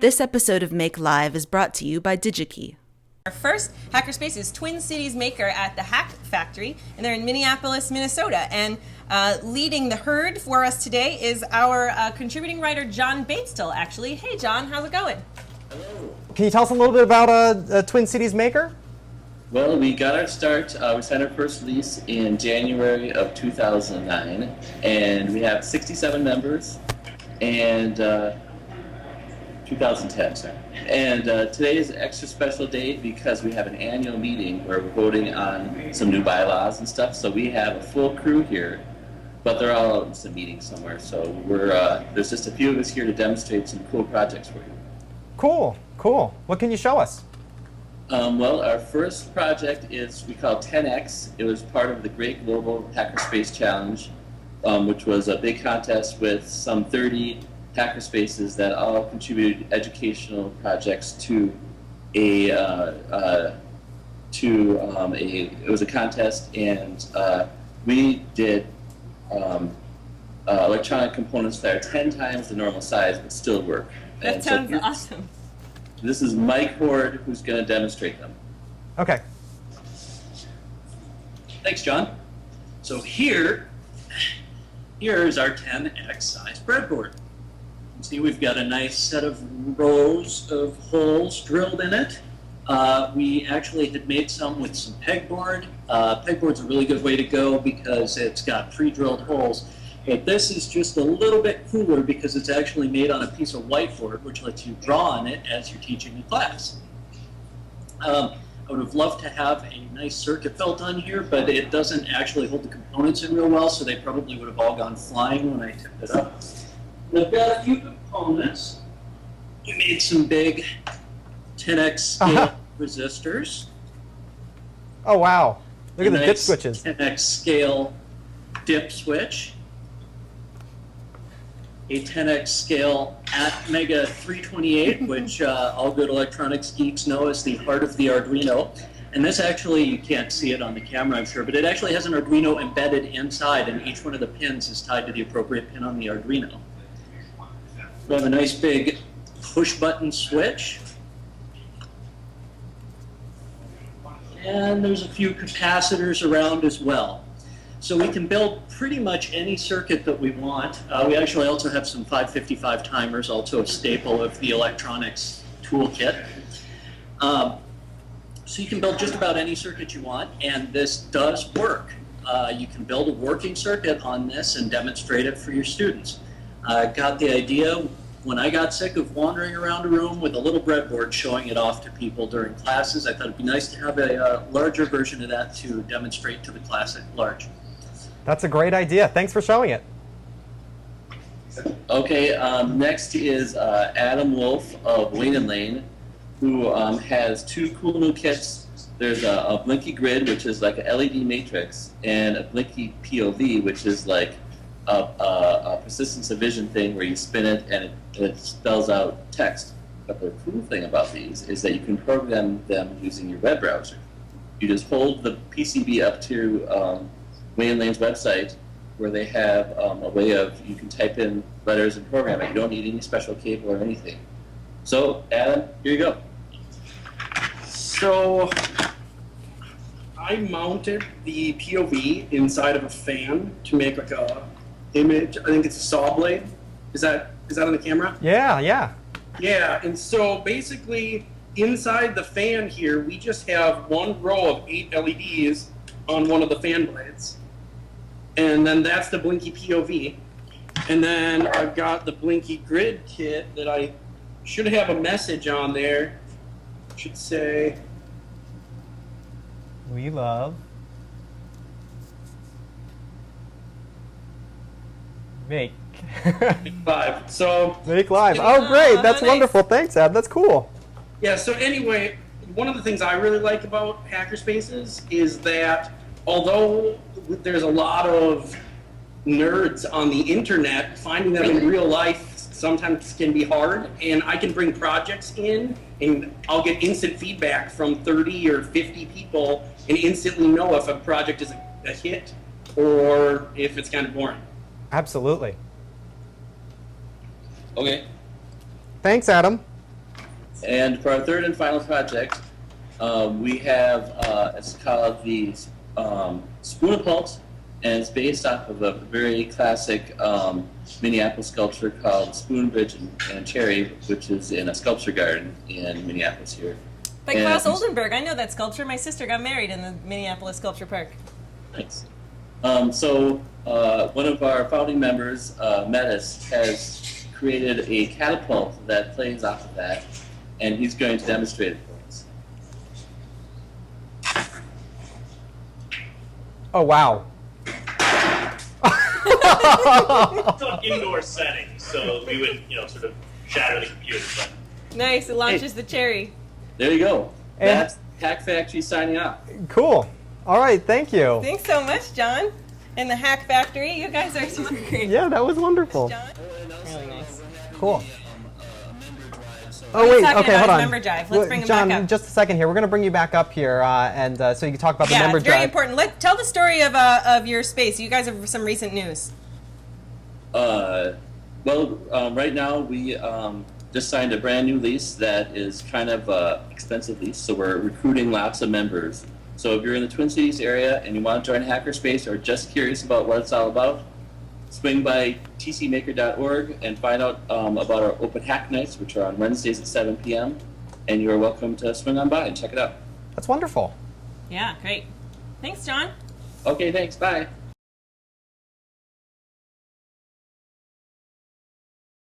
This episode of Make Live is brought to you by DigiKey. Our first Hackerspace is Twin Cities Maker at the Hack Factory, and they're in Minneapolis, Minnesota. And leading the herd for us today is our contributing writer, John Batestill, actually. Hey, John, how's it going? Hello. Can you tell us a little bit about Twin Cities Maker? Well, we got our start, we signed our first release in January of 2009, and we have 67 members, and 2010, sorry. And today is an extra special day because we have an annual meeting where we're voting on some new bylaws and stuff. So we have a full crew here, but they're all out in some meeting somewhere. So we're there's just a few of us here to demonstrate some cool projects for you. Cool, cool. What can you show us? Well, our first project is we call 10X. It was part of the Great Global Hackerspace Challenge, which was a big contest with some 30 hackerspaces that all contributed educational projects to it was a contest, and we did electronic components that are 10 times the normal size but still work. That sounds awesome. This is Mike Horde, who's going to demonstrate them. Okay. Thanks, John. So here's our 10x size breadboard. You can see we've got a nice set of rows of holes drilled in it. We actually had made some with some pegboard. Pegboard's a really good way to go because it's got pre-drilled holes. But this is just a little bit cooler because it's actually made on a piece of whiteboard, which lets you draw on it as you're teaching a class. I would have loved to have a nice circuit belt on here, but it doesn't actually hold the components in real well, so they probably would have all gone flying when I tipped it up. I've got a few components. We made some big 10x scale resistors. Oh, wow. Look at the dip Nice switches. 10x scale dip switch. A 10x scale Mega 328, which all good electronics geeks know as the heart of the Arduino. And this actually, you can't see it on the camera, I'm sure, but it actually has an Arduino embedded inside, and each one of the pins is tied to the appropriate pin on the Arduino. We have a nice big push-button switch. And there's a few capacitors around as well. So we can build pretty much any circuit that we want. We actually also have some 555 timers, also a staple of the electronics toolkit. So you can build just about any circuit you want, and this does work. You can build a working circuit on this and demonstrate it for your students. I got the idea when I got sick of wandering around a room with a little breadboard showing it off to people during classes. I thought it'd be nice to have a larger version of that to demonstrate to the class at large. That's a great idea. Thanks for showing it. Okay, next is Adam Wolf of Wayne & Lane, who has two cool new kits. There's a blinky grid, which is like an LED matrix, and a blinky POV, which is like a persistence of vision thing where you spin it and it spells out text. But the cool thing about these is that you can program them using your web browser. You just hold the PCB up to Wayne & Lane's website, where they have a way of, you can type in letters and program it. You don't need any special cable or anything. So, Adam, here you go. So, I mounted the POV inside of a fan to make like a image. I think it's a saw blade. Is that on the camera? Yeah, yeah. Yeah, and so basically inside the fan here, we just have one row of 8 LEDs on one of the fan blades. And then that's the blinky POV. And then I've got the blinky grid kit that I should have a message on there. It should say, We love Make. live. So Make Live. Oh, great. That's nice. wonderful. Thanks, Ab. That's cool. yeah, so anyway, one of the things I really like about hackerspaces is that although there's a lot of nerds on the internet, finding them in real life sometimes can be hard, and I can bring projects in and I'll get instant feedback from 30 or 50 people and instantly know if a project is a hit or if it's kind of boring. Absolutely. Okay. Thanks, Adam. And for our third and final project, we have, it's called the Spoon of Pulse, and it's based off of a very classic Minneapolis sculpture called Spoon, Bridge, and Cherry, which is in a sculpture garden in Minneapolis here. By Klaus Oldenburg. I know that sculpture. My sister got married in the Minneapolis Sculpture Park. Nice. So one of our founding members, Metis, has created a catapult that plays off of that, and he's going to demonstrate it for us. Oh, wow. It's an indoor setting, so we would, sort of shatter the computer. But Nice. It launches the cherry. There you go. And- That's Hack Factory signing off. Cool. All right, thank you. Thanks so much, John. And the Hack Factory. You guys are super great. Yeah, that was wonderful. John? Really nice. Cool. What Oh, are you wait, talking okay, about hold his on. member drive? Let's bring him John, back up. just a second here. We're going to bring you back up here, and so you can talk about the Yeah, member it's very drive. important. Tell the story of your space. You guys have some recent news. Right now we just signed a brand new lease that is kind of an expensive lease, so we're recruiting lots of members. So if you're in the Twin Cities area and you want to join Hackerspace or just curious about what it's all about, swing by tcmaker.org and find out about our open hack nights, which are on Wednesdays at 7 p.m. And you're welcome to swing on by and check it out. That's wonderful. Yeah, great. Thanks, John. Okay, thanks. Bye.